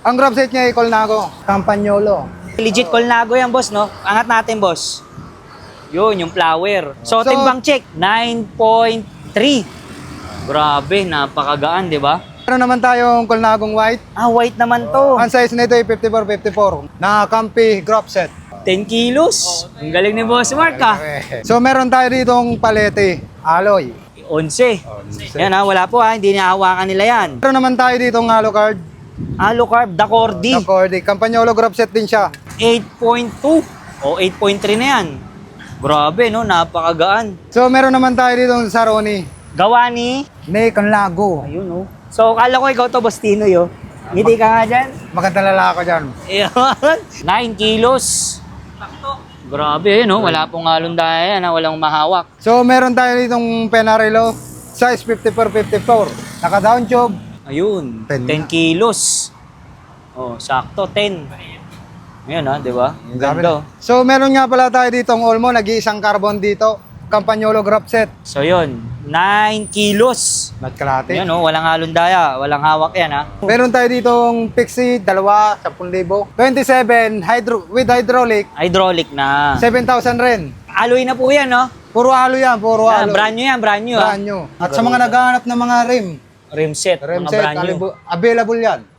Ang grab set niya, i-call na ako. Campagnolo. Legit Colnago yan, boss, no? Angat natin, boss. Yun, yung flower. So, So- timbang check, 9.3. Grabe, napakagaan, di ba? Meron naman tayong Colnagong white. Ah, white naman to. Ang size nito ay 54-54. Na-Campi grab set. 10 kilos. Ang galing ni Boss Mark, ah. So meron tayo ditong palete, alloy. 11. Yan, ha, wala po, ha. Hindi nihahawakan nila yan. Meron naman tayo ditong Alucard. Alucarb, Dacordi. Accordi. Campagnolo grab set din siya. 8.2 o 8.3 na yan. Grabe, no? Napakagaan. So meron naman tayo ditong Saroni. Gawa ni... Conlago. Ayun, no? So, kala ko ikaw to, Boss Tinoy, oh. Ngiti ka nga dyan. Maganda lalaki dyan. Ayan. 9 kilos. Grabe, no? Wala pong alundaya yan, ha? Walang mahawak. So meron tayo ditong Penarello. Size 54-54. Naka-down tube. Ayun. 10 10 kilos. Oh, sakto, 10. Ayan, ha? Di ba? Yung ganda, oh. So meron nga pala tayo ditong Olmo. Nag-iisang carbon dito. Campagnolo grab set. So, yun. 9 kilos. Nagkalate. Ayan, oh. Walang alundaya. Walang hawak yan, ha? Meron tayo ditong Pixie, dalawa, 10,000. 27, with hydraulic, Hydraulic na. 7,000 rin. Alloy na po yan, no? Puro halo yan, puro Ah, halo. brand new yan, brand new, ha? Brand new. At sa mga naghahanap ng mga rim Rim set, set, mga brand new. available yan.